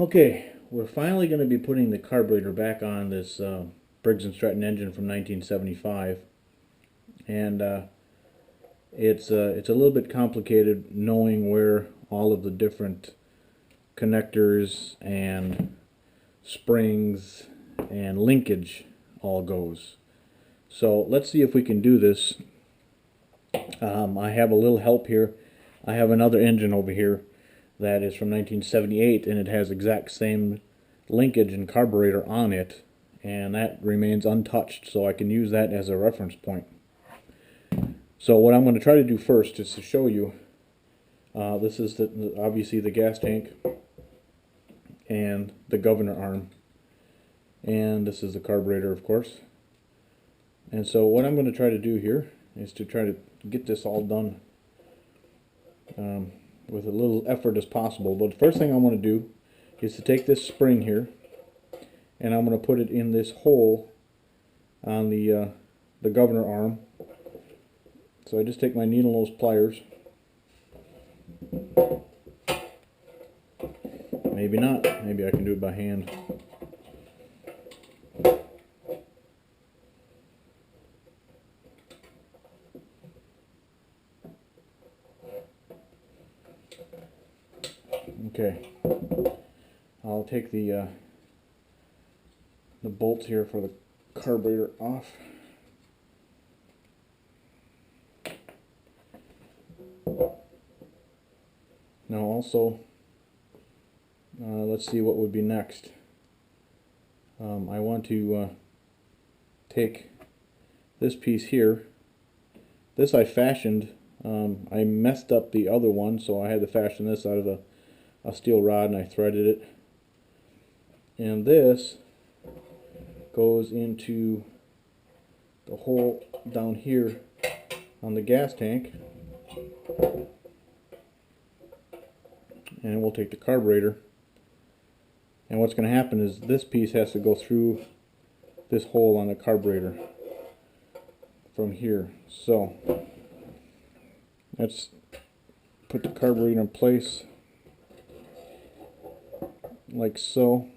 Okay, we're finally going to be putting the carburetor back on this Briggs and Stratton engine from 1975, and it's a little bit complicated knowing where all of the different connectors and springs and linkage all goes. So let's see if we can do this. I have a little help here. I have another engine over here that is from 1978, and it has exact same linkage and carburetor on it, and that remains untouched, so I can use that as a reference point. So what I'm going to try to do first is to show you, this is obviously the gas tank and the governor arm, and this is the carburetor, of course. And so what I'm going to try to do here is to try to get this all done with a little effort as possible. But the first thing I want to do is to take this spring here, and I'm going to put it in this hole on the governor arm. So I just take my needle nose pliers. Maybe not. Maybe I can do it by hand. Okay, I'll take the bolts here for the carburetor off. Now also, let's see what would be next. I want to take this piece here. This I fashioned. I messed up the other one, so I had to fashion this out of a steel rod, and I threaded it. And this goes into the hole down here on the gas tank. And we'll take the carburetor. And what's going to happen is this piece has to go through this hole on the carburetor from here. So let's put the carburetor in place like so.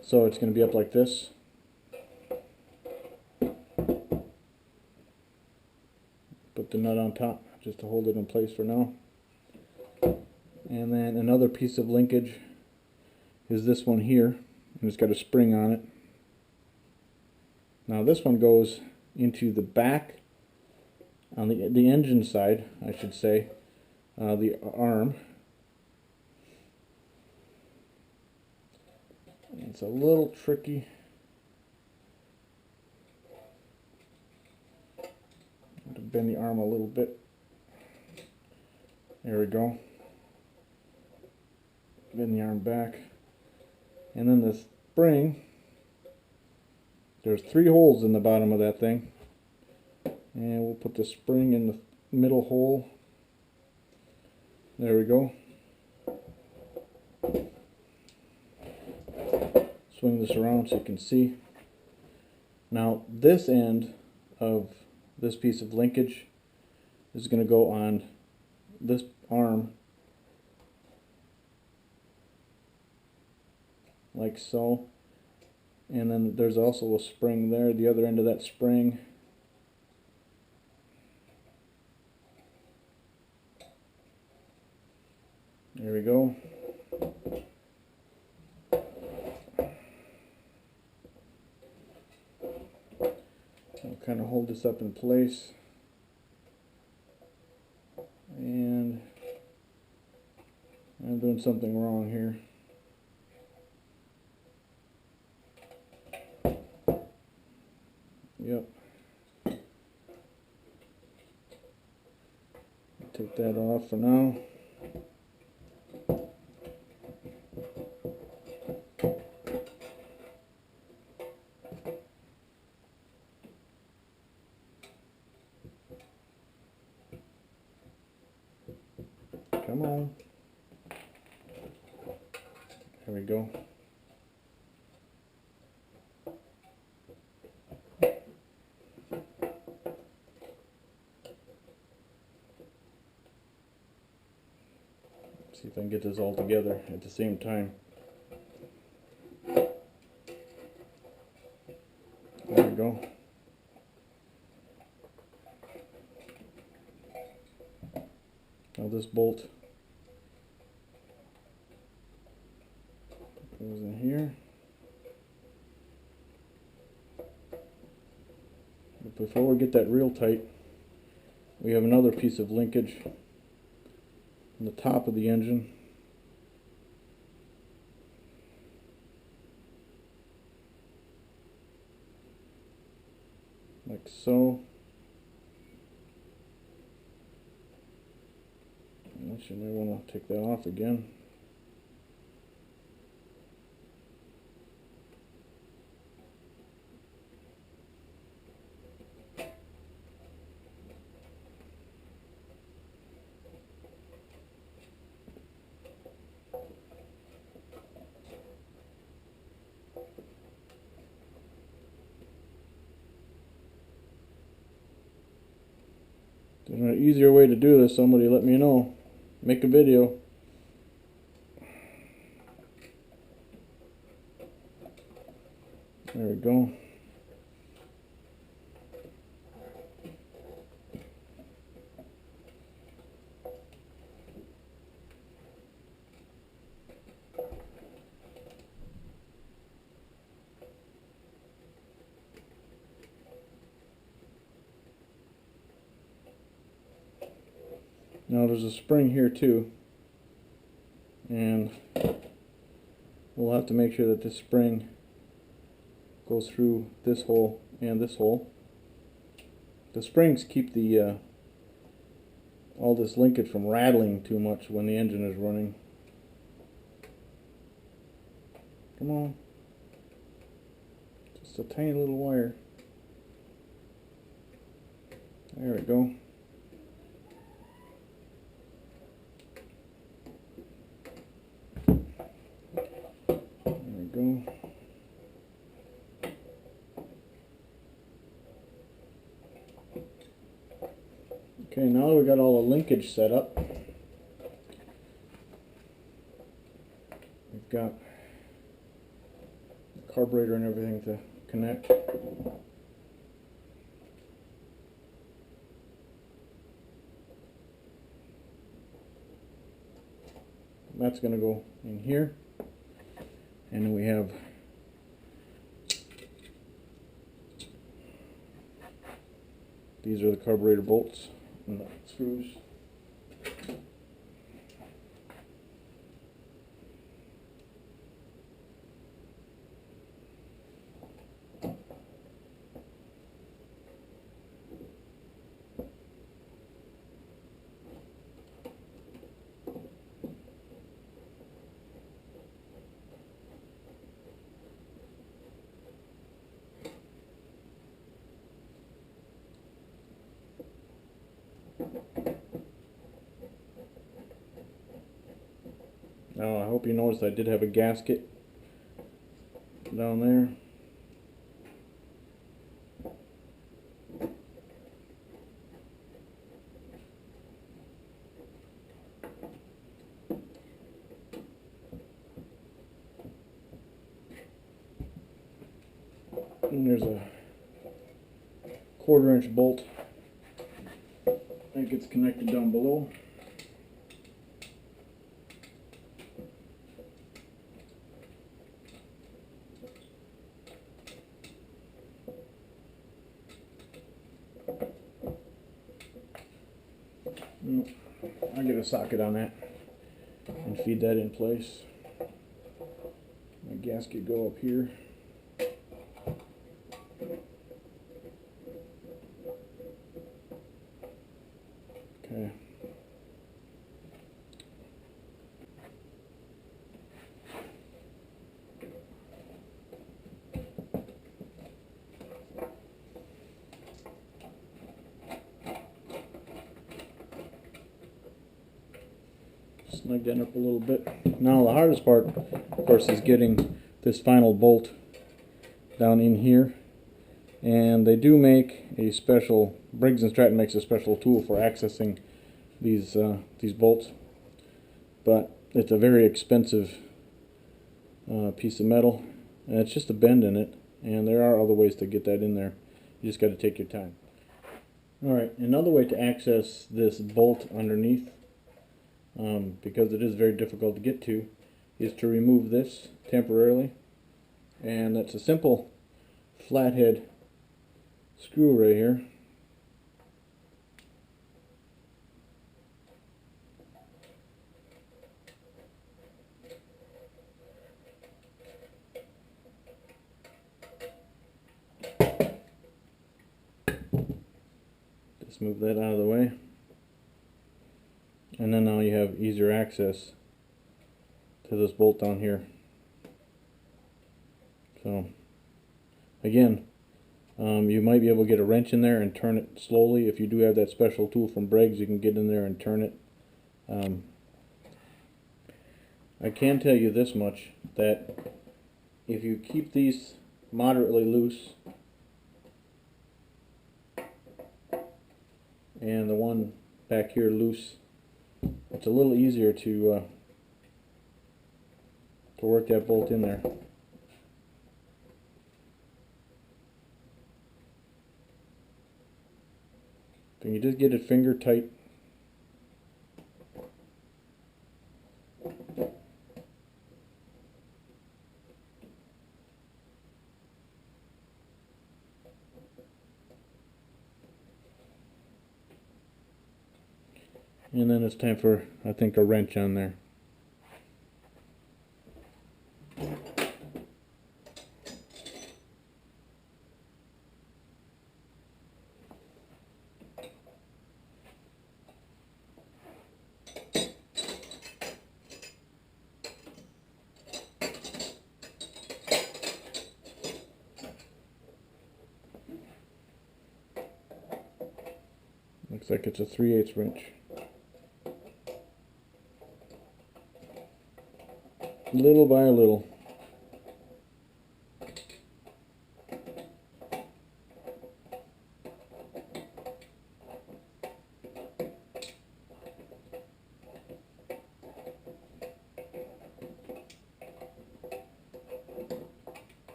So it's going to be up like this. Put the nut on top just to hold it in place for now. And then another piece of linkage is this one here, and it's got a spring on it. Now this one goes into the back, on the engine side, I should say, the arm. It's a little tricky. I have to bend the arm a little bit. There we go. Bend the arm back. And then the spring, there's 3 holes in the bottom of that thing. And we'll put the spring in the middle hole. There we go. Swing this around so you can see. Now this end of this piece of linkage is going to go on this arm like so, and then there's also a spring there, the other end of that spring. There we go. I'll kind of hold this up in place, and I'm doing something wrong here. Yep. Take that off for now. Come on. There we go. See if I can get this all together at the same time. There we go. Now this bolt goes in here. But before we get that real tight, we have another piece of linkage on the top of the engine. Like so. Unless you may want to take that off again. There's an easier way to do this. Somebody let me know. Make a video. There we go. Now there's a spring here too, and we'll have to make sure that this spring goes through this hole and this hole. The springs keep the all this linkage from rattling too much when the engine is running. Come on, just a tiny little wire. There we go. Go. Okay, now that we got all the linkage set up, we've got the carburetor and everything to connect. That's going to go in here. And then we have these are the carburetor bolts and the screws. Now I hope you noticed I did have a gasket down there. And there's a 1/4-inch bolt that gets connected down below. I'll get a socket on that and feed that in place. My gasket go up here. Okay. Snug that up a little bit. Now the hardest part, of course, is getting this final bolt down in here. And they do make a special, Briggs and Stratton makes a special tool for accessing these bolts. but it's a very expensive piece of metal, and it's just a bend in it, and there are other ways to get that in there. You just got to take your time. Alright, another way to access this bolt underneath, because it is very difficult to get to, is to remove this temporarily, and that's a simple flathead screw right here. Just move that out of the way, and then now you have easier access to this bolt down here. So again, you might be able to get a wrench in there and turn it slowly. If you do have that special tool from Briggs, you can get in there and turn it. I can tell you this much, that if you keep these moderately loose, and the one back here loose, it's a little easier to work that bolt in there. Can you just get it finger tight? And then it's time for, I think, a wrench on there. Looks like it's a 3/8 wrench. Little by little.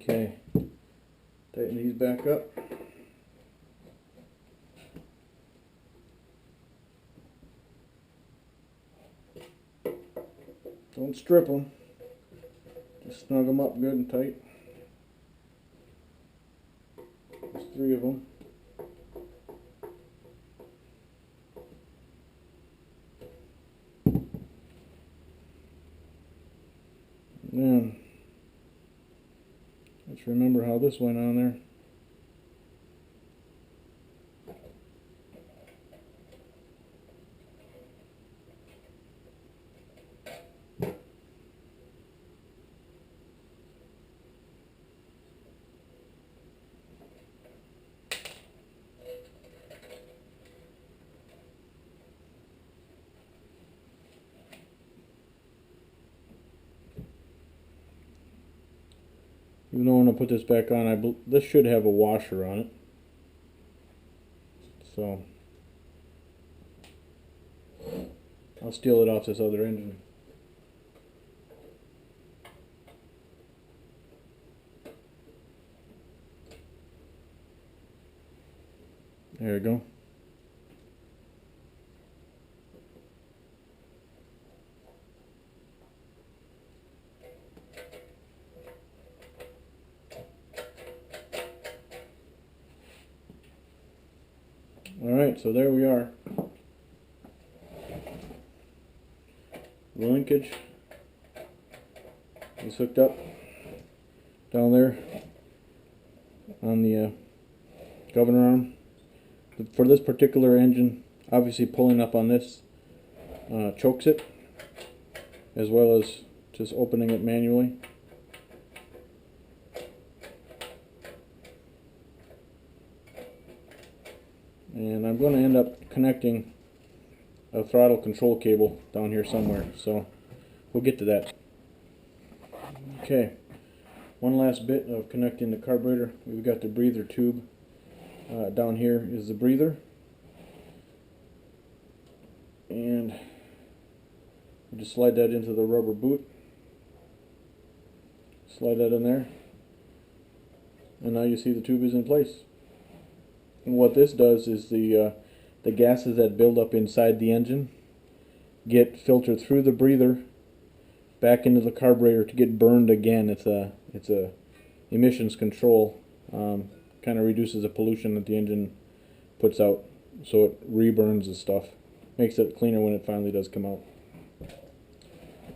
Okay, tighten these back up. Don't strip them, just snug them up good and tight. There's 3 of them. And let's remember how this went on there. Even though when I put this back on, this should have a washer on it. So I'll steal it off this other engine. There we go. Alright, so there we are. The linkage is hooked up down there. on the governor arm. For this particular engine, obviously pulling up on this chokes it, as well as just opening it manually. And I'm going to end up connecting a throttle control cable down here somewhere, so we'll get to that. Okay, one last bit of connecting the carburetor. We've got the breather tube. Down here is the breather, and you just slide that into the rubber boot. Slide that in there, and now you see the tube is in place. And what this does is the gases that build up inside the engine get filtered through the breather back into the carburetor to get burned again. It's a emissions control. Kind of reduces the pollution that the engine puts out, so it reburns the stuff. Makes it cleaner when it finally does come out.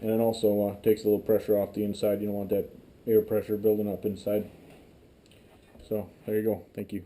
And it also takes a little pressure off the inside. You don't want that air pressure building up inside. So there you go. Thank you.